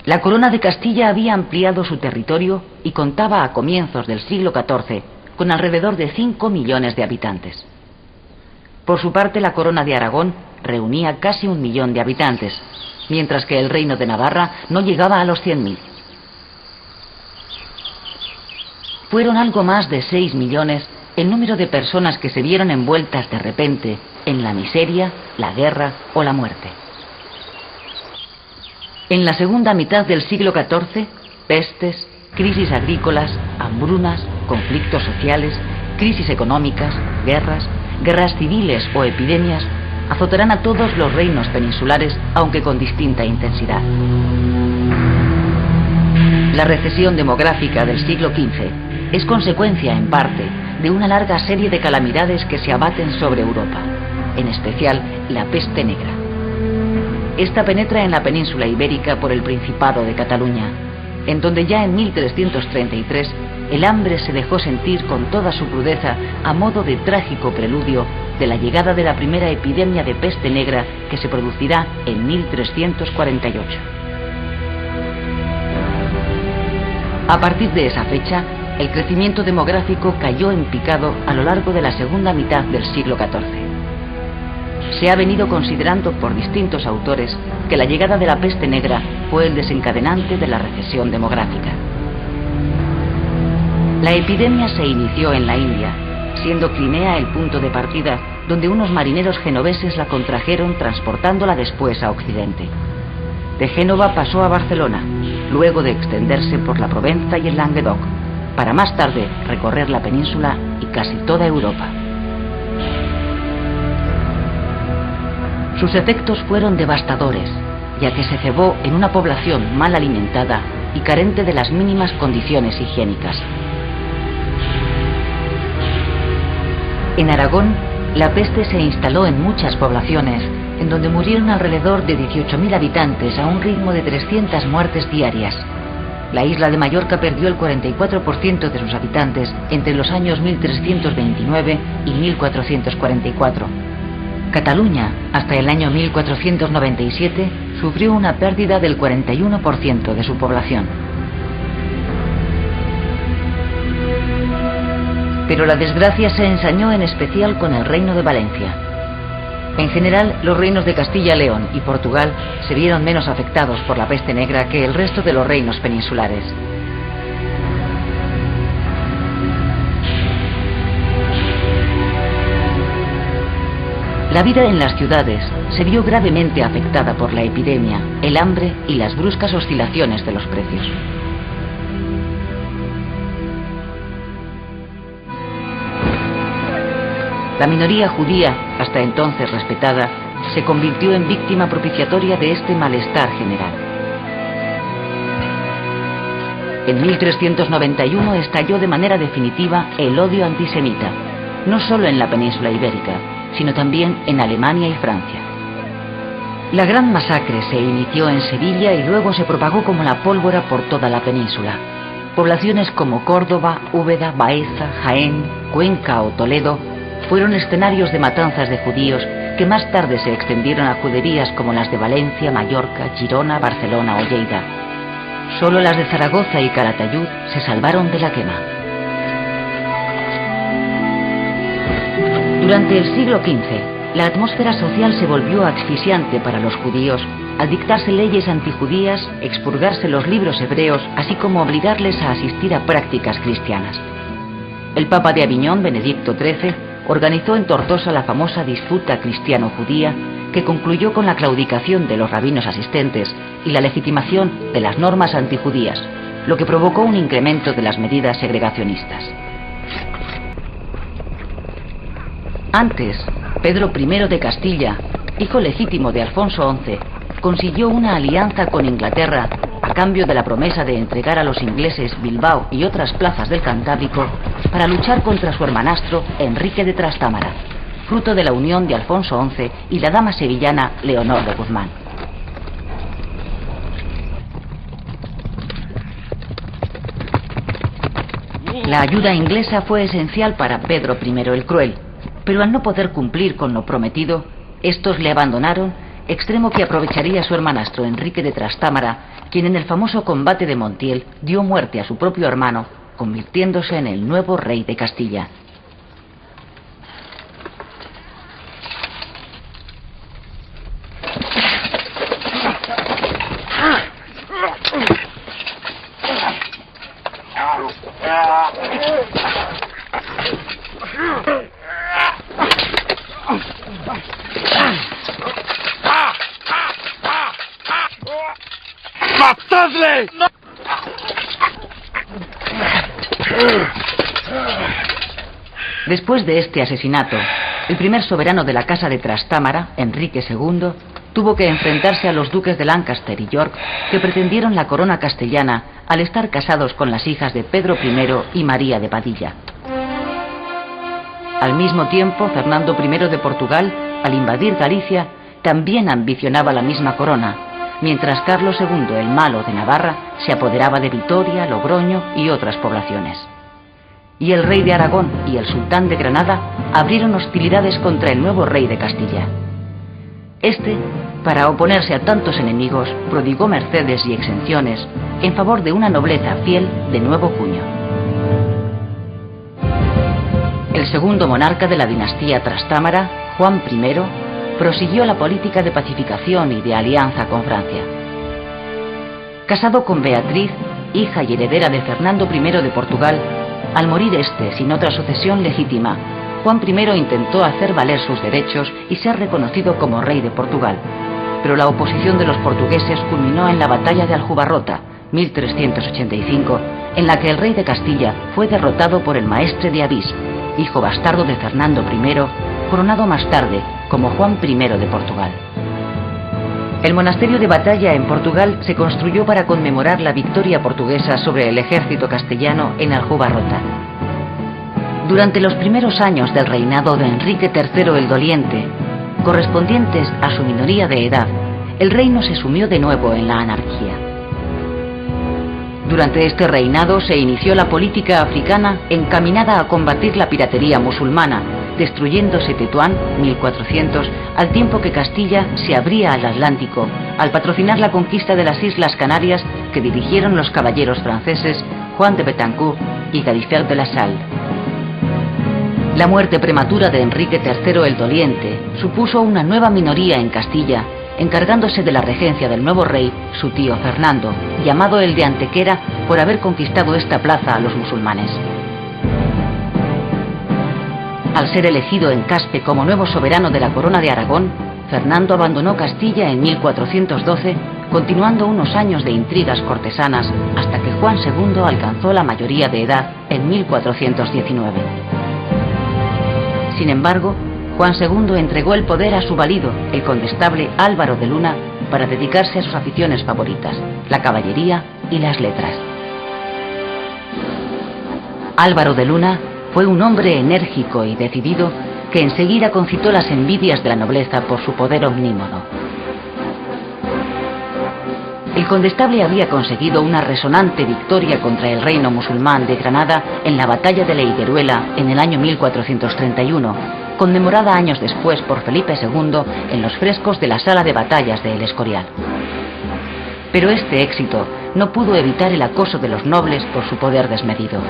La corona de Castilla había ampliado su territorio y contaba a comienzos del siglo XIV con alrededor de 5 millones de habitantes. Por su parte, la corona de Aragón reunía casi 1 millón de habitantes, mientras que el reino de Navarra no llegaba a los 100.000. Fueron algo más de 6 millones el número de personas que se vieron envueltas de repente en la miseria, la guerra o la muerte. En la segunda mitad del siglo XIV, pestes, crisis agrícolas, hambrunas, conflictos sociales, crisis económicas, guerras civiles o epidemias azotarán a todos los reinos peninsulares, aunque con distinta intensidad. La recesión demográfica del siglo XV es consecuencia, en parte, de una larga serie de calamidades que se abaten sobre Europa, en especial la peste negra. Esta penetra en la península ibérica por el Principado de Cataluña, en donde ya en 1333 el hambre se dejó sentir con toda su crudeza a modo de trágico preludio de la llegada de la primera epidemia de peste negra que se producirá en 1348. A partir de esa fecha, el crecimiento demográfico cayó en picado a lo largo de la segunda mitad del siglo XIV. Se ha venido considerando por distintos autores que la llegada de la peste negra fue el desencadenante de la recesión demográfica. La epidemia se inició en la India, siendo Crimea el punto de partida donde unos marineros genoveses la contrajeron transportándola después a Occidente. De Génova pasó a Barcelona, luego de extenderse por la Provenza y el Languedoc, para más tarde recorrer la península y casi toda Europa. Sus efectos fueron devastadores, ya que se cebó en una población mal alimentada y carente de las mínimas condiciones higiénicas. En Aragón, la peste se instaló en muchas poblaciones, en donde murieron alrededor de 18.000 habitantes a un ritmo de 300 muertes diarias. La isla de Mallorca perdió el 44% de sus habitantes entre los años 1329 y 1444. Cataluña, hasta el año 1497, sufrió una pérdida del 41% de su población. Pero la desgracia se ensañó en especial con el reino de Valencia. En general, los reinos de Castilla, León y Portugal se vieron menos afectados por la peste negra que el resto de los reinos peninsulares. La vida en las ciudades se vio gravemente afectada por la epidemia, el hambre y las bruscas oscilaciones de los precios. La minoría judía, hasta entonces respetada, se convirtió en víctima propiciatoria de este malestar general. En 1391 estalló de manera definitiva el odio antisemita, no solo en la península ibérica, sino también en Alemania y Francia. La gran masacre se inició en Sevilla y luego se propagó como la pólvora por toda la península. Poblaciones como Córdoba, Úbeda, Baeza, Jaén, Cuenca o Toledo fueron escenarios de matanzas de judíos que más tarde se extendieron a juderías como las de Valencia, Mallorca, Girona, Barcelona o Lleida. Solo las de Zaragoza y Calatayud se salvaron de la quema. Durante el siglo XV, la atmósfera social se volvió asfixiante para los judíos al dictarse leyes antijudías, expurgarse los libros hebreos, así como obligarles a asistir a prácticas cristianas. El Papa de Aviñón, Benedicto XIII, organizó en Tortosa la famosa disputa cristiano-judía que concluyó con la claudicación de los rabinos asistentes y la legitimación de las normas antijudías, lo que provocó un incremento de las medidas segregacionistas. Antes, Pedro I de Castilla, hijo legítimo de Alfonso XI, consiguió una alianza con Inglaterra a cambio de la promesa de entregar a los ingleses Bilbao y otras plazas del Cantábrico para luchar contra su hermanastro Enrique de Trastámara, fruto de la unión de Alfonso XI y la dama sevillana Leonor de Guzmán. La ayuda inglesa fue esencial para Pedro I el Cruel, pero al no poder cumplir con lo prometido, estos le abandonaron extremo que aprovecharía su hermanastro Enrique de Trastámara, quien en el famoso combate de Montiel dio muerte a su propio hermano, convirtiéndose en el nuevo rey de Castilla. ¡Matadle! Después de este asesinato, el primer soberano de la casa de Trastámara, Enrique II, tuvo que enfrentarse a los duques de Lancaster y York, que pretendieron la corona castellana al estar casados con las hijas de Pedro I y María de Padilla. Al mismo tiempo, Fernando I de Portugal, al invadir Galicia, también ambicionaba la misma corona, mientras Carlos II el Malo de Navarra se apoderaba de Vitoria, Logroño y otras poblaciones. Y el rey de Aragón y el sultán de Granada abrieron hostilidades contra el nuevo rey de Castilla. Este, para oponerse a tantos enemigos, prodigó mercedes y exenciones en favor de una nobleza fiel de nuevo cuño. El segundo monarca de la dinastía Trastámara, Juan I, prosiguió la política de pacificación y de alianza con Francia. Casado con Beatriz, hija y heredera de Fernando I de Portugal, al morir este sin otra sucesión legítima, Juan I intentó hacer valer sus derechos y ser reconocido como rey de Portugal, pero la oposición de los portugueses culminó en la batalla de Aljubarrota, 1385, en la que el rey de Castilla fue derrotado por el maestre de Avís, hijo bastardo de Fernando I, coronado más tarde como Juan I de Portugal. El monasterio de Batalla en Portugal se construyó para conmemorar la victoria portuguesa sobre el ejército castellano en Aljubarrota. Durante los primeros años del reinado de Enrique III el Doliente, correspondientes a su minoría de edad, el reino se sumió de nuevo en la anarquía. Durante este reinado se inició la política africana encaminada a combatir la piratería musulmana, destruyéndose Tetuán, 1400, al tiempo que Castilla se abría al Atlántico, al patrocinar la conquista de las Islas Canarias que dirigieron los caballeros franceses Juan de Betancourt y Gadifer de la Salle. La muerte prematura de Enrique III el Doliente supuso una nueva minoría en Castilla, encargándose de la regencia del nuevo rey, su tío Fernando, llamado el de Antequera por haber conquistado esta plaza a los musulmanes. Al ser elegido en Caspe como nuevo soberano de la corona de Aragón, Fernando abandonó Castilla en 1412, continuando unos años de intrigas cortesanas hasta que Juan II alcanzó la mayoría de edad en 1419. Sin embargo, Juan II entregó el poder a su valido, el condestable Álvaro de Luna, para dedicarse a sus aficiones favoritas, la caballería y las letras. Álvaro de Luna fue un hombre enérgico y decidido que enseguida concitó las envidias de la nobleza por su poder omnímodo. El condestable había conseguido una resonante victoria contra el reino musulmán de Granada en la batalla de la Higueruela en el año 1431, conmemorada años después por Felipe II en los frescos de la sala de batallas de El Escorial. Pero este éxito no pudo evitar el acoso de los nobles por su poder desmedido.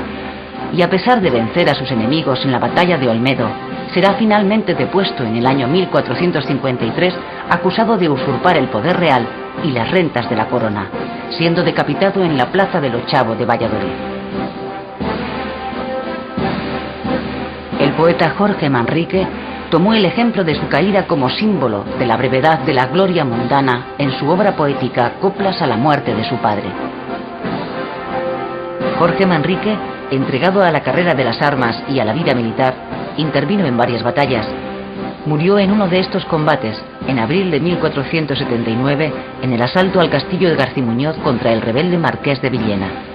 Y a pesar de vencer a sus enemigos en la batalla de Olmedo, será finalmente depuesto en el año 1453, acusado de usurpar el poder real y las rentas de la corona, siendo decapitado en la plaza del Ochavo de Valladolid. El poeta Jorge Manrique tomó el ejemplo de su caída como símbolo de la brevedad de la gloria mundana en su obra poética Coplas a la muerte de su padre. Jorge Manrique, entregado a la carrera de las armas y a la vida militar, intervino en varias batallas. Murió en uno de estos combates, en abril de 1479, en el asalto al castillo de Garcimuñoz contra el rebelde marqués de Villena.